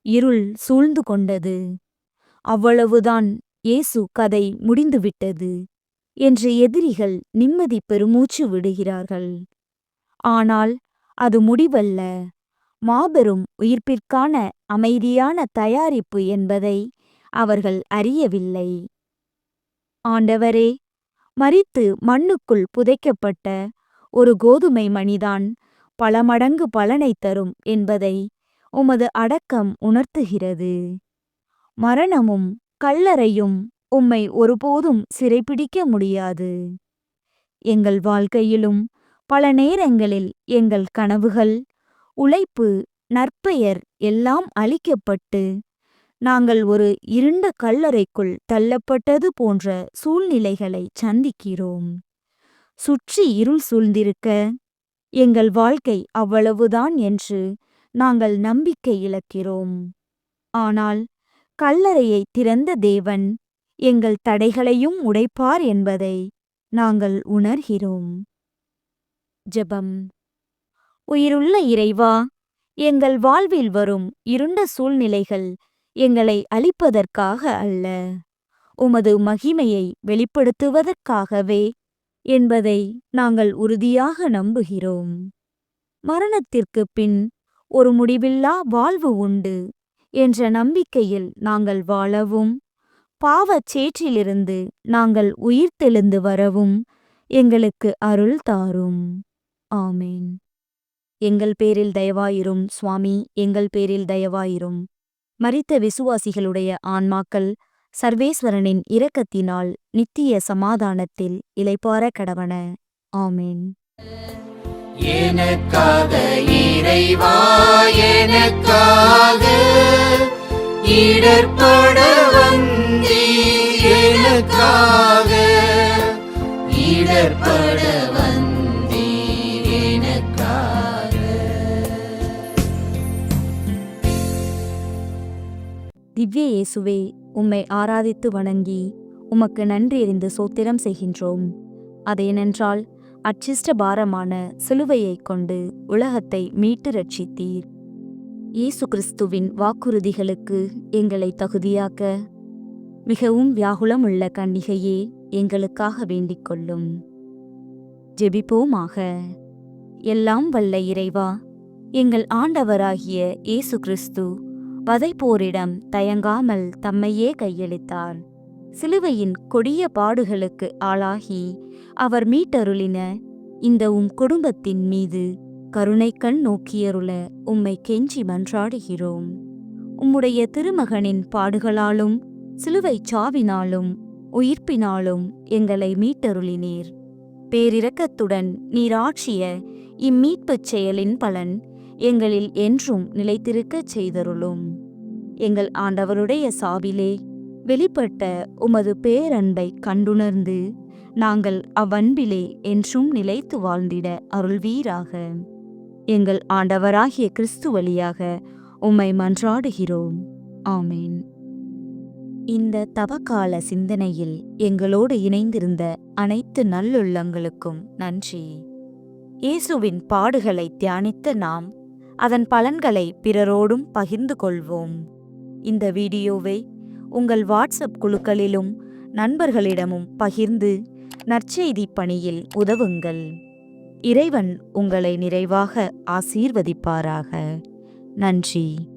இருள் சூழ்ந்து கொண்டது. அவ்வளவுதான், இயேசு கதை முடிந்துவிட்டது என்று எதிரிகள் நிம்மதி பெருமூச்சு விடுகிறார்கள். ஆனால் அது முடிவல்ல, மாபெரும் உயிர்ப்பிற்கான அமைதியான தயாரிப்பு என்பதை அவர்கள் அறியவில்லை. ஆண்டவரே, மரித்து மண்ணுக்குள் புதைக்கப்பட்ட ஒரு கோதுமை மணிதான் பல மடங்கு பலனை தரும் என்பதை உமது அடக்கம் உணர்த்துகிறது. மரணமும் கல்லறையும் உம்மை ஒருபோதும் சிறைப்பிடிக்க முடியாது. எங்கள் வாழ்க்கையிலும் பல நேரங்களில் எங்கள் கனவுகள், உழைப்பு, நற்பெயர் எல்லாம் அழிக்கப்பட்டு நாங்கள் ஒரு இருண்ட கல்லறைக்குள் தள்ளப்பட்டது போன்ற சூழ்நிலைகளை சந்திக்கிறோம். சுற்றி இருள் சூழ்ந்திருக்க எங்கள் வாழ்க்கை அவ்வளவுதான் என்று நாங்கள் நம்பிக்கை இழக்கிறோம். ஆனால் கல்லறையை திறந்த தேவன் எங்கள் தடைகளையும் உடைப்பார் என்பதை நாங்கள் உணர்கிறோம். ஜெபம். உயிருள்ள இறைவா, எங்கள் வாழ்வில் வரும் இருண்ட சூழ்நிலைகள் எங்களை அழிப்பதற்காக அல்ல, உமது மகிமையை வெளிப்படுத்துவதற்காகவே என்பதை நாங்கள் உறுதியாக நம்புகிறோம். மரணத்திற்குப் பின் ஒரு முடிவில்லா வாழ்வு உண்டு என்ற நம்பிக்கையில் நாங்கள் வாழவும், பாவச் சேற்றிலிருந்து நாங்கள் உயிர்த்தெழுந்து வரவும் எங்களுக்கு அருள் தாரும். ஆமேன். எங்கள் பேரில் தயவாயிரும் சுவாமி, எங்கள் பேரில் தயவாயிரும். மரித்த விசுவாசிகளுடைய ஆன்மாக்கள் சர்வேஸ்வரனின் இரக்கத்தினால் நித்திய சமாதானத்தில் இளைப்பாற கடவன. ஆமேன். எனக்காக இறைவா, எனக்காக இடர்பட வந்தீர், எனக்காக இடர்பட வந்தீர், எனக்காக. திவ்ய இயேசுவே, உம்மை ஆராதித்து வணங்கி உமக்கு நன்றி அறிந்து சோத்திரம் செய்கின்றோம். அதேனென்றால் அச்சிஷ்ட பாரமான சிலுவையைக் கொண்டு உலகத்தை மீட்டு ரட்சித்தீர். இயேசு கிறிஸ்துவின் வாக்குறுதிகளுக்கு எங்களை தகுதியாக்க மிகவும் வியாகுலமுள்ள கன்னிகையே, எங்களுக்காக வேண்டிக் கொள்ளும். ஜெபிப்போமாக. எல்லாம் வல்ல இறைவா, எங்கள் ஆண்டவராகிய இயேசு கிறிஸ்து வதைப்போரிடம் தயங்காமல் தம்மையே கையளித்தார். சிலுவையின் கொடிய பாடுகளுக்கு ஆளாகி அவர் மீட்டருளின இந்த உம் குடும்பத்தின் மீது கருணைக்கண் நோக்கியருள உம்மை கெஞ்சி மன்றாடுகிறோம். உம்முடைய திருமகனின் பாடுகளாலும் சிலுவைச் சாவினாலும் உயிர்ப்பினாலும் எங்களை மீட்டருளினீர். பேரிரக்கத்துடன் நீர் ஆற்றிய இம்மீட்புச் செயலின் பலன் எங்களில் என்றும் நிலைத்திருக்கச் செய்தருளும். எங்கள் ஆண்டவருடைய சாவிலே வெளிப்பட்ட உமது பேரன்பை கண்டுணர்ந்து நாங்கள் அவ்வன்பிலே என்றும் நிலைத்து வாழ்ந்திட அருள்வீராக. எங்கள் ஆண்டவராகிய கிறிஸ்து வழியாக உம்மை மன்றாடுகிறோம். ஆமேன். இந்த தவக்கால சிந்தனையில் எங்களோடு இணைந்திருந்த அனைத்து நல்லுள்ளங்களுக்கும் நன்றி. இயேசுவின் பாடுகளை தியானித்த நாம் அதன் பலன்களை பிறரோடும் பகிர்ந்து கொள்வோம். இந்த வீடியோவை உங்கள் வாட்ஸ்அப் குழுக்களிலும் நண்பர்களிடமும் பகிர்ந்து நற்செய்தி பணியில் உதவுங்கள். இறைவன் உங்களை நிறைவாக ஆசீர்வதிப்பாராக. நன்றி.